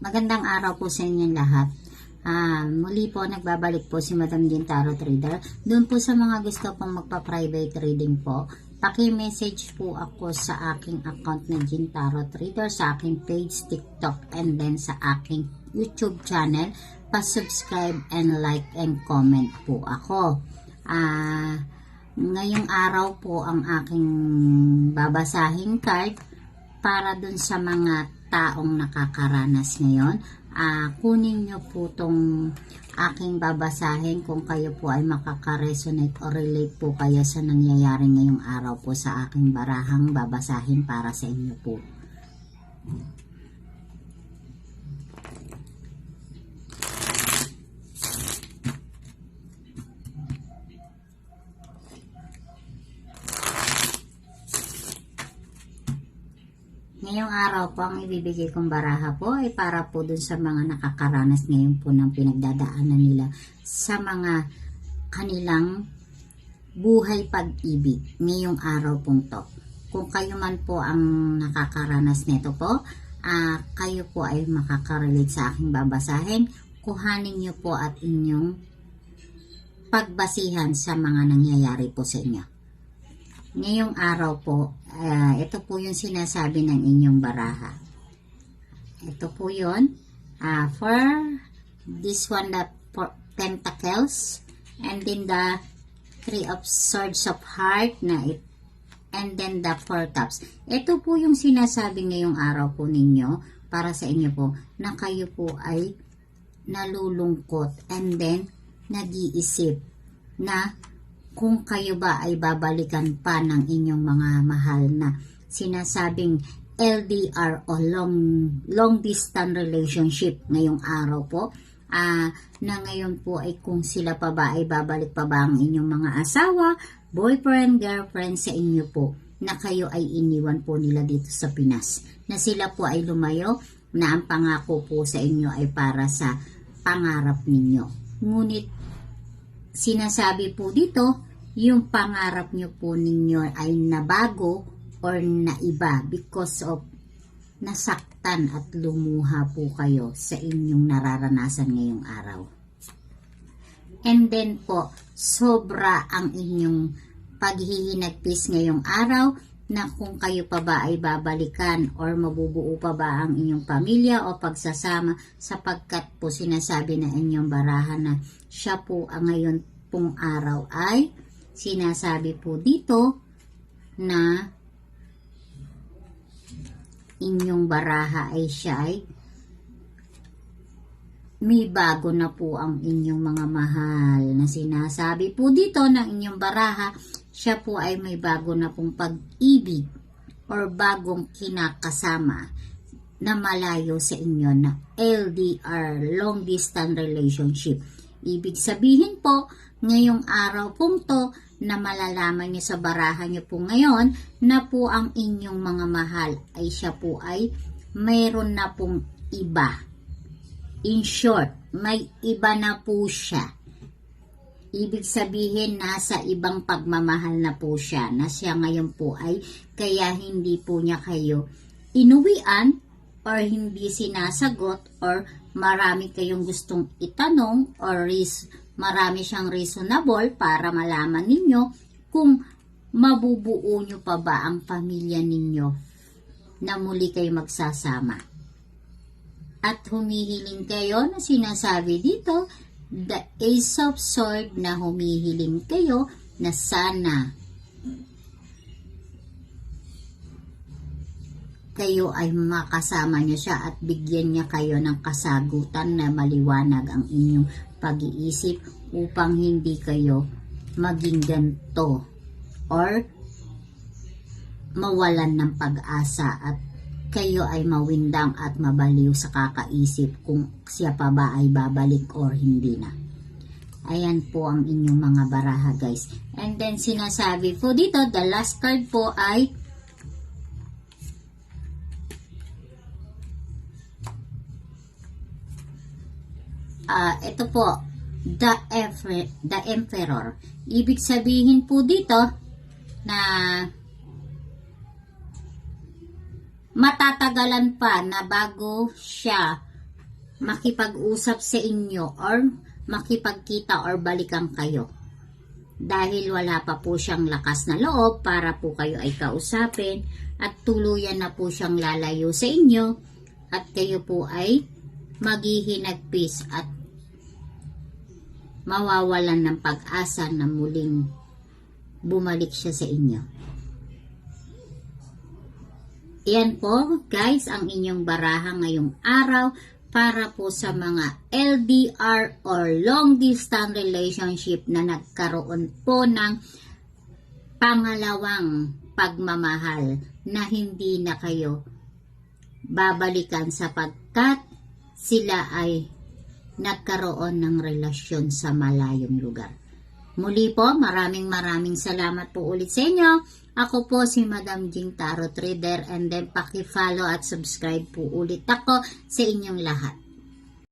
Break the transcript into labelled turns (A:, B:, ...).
A: Magandang araw po sa inyong lahat. Muli po nagbabalik po si Madam Jean Tarot Reader. Doon po sa mga gusto pong magpa-private reading po, paki-message po ako sa aking account na Jean Tarot Reader, sa aking page, TikTok, and then sa aking YouTube channel. Pa-subscribe and like and comment po ako. Ngayong araw po ang aking babasahing card para dun sa mga taong nakakaranas ngayon. Kunin nyo po tong aking babasahin kung kayo po ay makaka-resonate o relate po kayo sa nangyayari ngayong araw po sa aking barahang babasahin para sa inyo po. Ngayong araw po, ang ibibigay kong baraha po ay para po dun sa mga nakakaranas ngayon po ng pinagdadaanan nila sa mga kanilang buhay pag-ibig ngayong araw pong to. Kung kayo man po ang nakakaranas nito po, kayo po ay makakarelate sa aking babasahin. Kuhanin nyo po at inyong pagbasihan sa mga nangyayari po sa inyo. Ngayong araw po, ito po yung sinasabi ng inyong baraha. Ito po yun. For this one, the Pentacles, and then the Three of Swords of Heart, and then the Four Cups. Ito po yung sinasabi ngayong araw po ninyo, para sa inyo po, na kayo po ay nalulungkot, and then nag-iisip na kung kayo ba ay babalikan pa ng inyong mga mahal na sinasabing LDR o long distance relationship ngayong araw po, na ngayon po ay kung sila pa ba ay babalik pa ba ang inyong mga asawa, boyfriend, girlfriend sa inyo po, na kayo ay iniwan po nila dito sa Pinas, na sila po ay lumayo, na ang pangako po sa inyo ay para sa pangarap ninyo. Ngunit sinasabi po dito, yung pangarap nyo po ninyo ay nabago or naiba because of nasaktan at lumuha po kayo sa inyong nararanasan ngayong araw. And then po, sobra ang inyong paghihinagpis ngayong araw na kung kayo pa ba ay babalikan or mabubuo pa ba ang inyong pamilya o pagsasama, sapagkat po sinasabi na inyong barahan na siya po ang ngayon pong araw ay sinasabi po dito na inyong baraha ay siya ay may bago na po ang inyong mga mahal, na sinasabi po dito ng inyong baraha, siya po ay may bago na pong pag-ibig or bagong kinakasama na malayo sa inyo, na LDR, long distance relationship. Ibig sabihin po, ngayong araw pong to, na malalaman nyo sa baraha nyo po ngayon, na po ang inyong mga mahal ay siya po ay mayroon na pong iba. In short, may iba na po siya. Ibig sabihin, nasa ibang pagmamahal na po siya, na siya ngayon po ay kaya hindi po niya kayo inuwian or hindi sinasagot, or marami kayong gustong itanong, or marami siyang reasonable para malaman ninyo kung mabubuo nyo pa ba ang pamilya ninyo na muli kayo magsasama. At humihiling kayo, na sinasabi dito, the Ace of Swords, na humihiling kayo na sana kayo ay makasama niya siya at bigyan niya kayo ng kasagutan na maliwanag ang inyong pag-iisip upang hindi kayo maging ganito or mawalan ng pag-asa at kayo ay mawindang at mabaliw sa kakaisip kung siya pa ba ay babalik or hindi na. Ayan po ang inyong mga baraha, guys. And then sinasabi po dito, the last card po ay ito po, the Emperor. Ibig sabihin po dito na matatagalan pa na bago siya makipag-usap sa inyo or makipagkita or balikan kayo. Dahil wala pa po siyang lakas na loob para po kayo ay kausapin at tuluyan na po siyang lalayo sa inyo at kayo po ay maghihinagpis at mawawalan ng pag-asa na muling bumalik siya sa inyo. Yan po guys ang inyong baraha ngayong araw para po sa mga LDR or long distance relationship na nagkaroon po ng pangalawang pagmamahal na hindi na kayo babalikan sapagkat sila ay nagkaroon ng relasyon sa malayong lugar. Muli po, maraming salamat po ulit sa inyo. Ako po si Madam Jing Tarot Reader and then paki-follow at subscribe po ulit ako sa inyong lahat.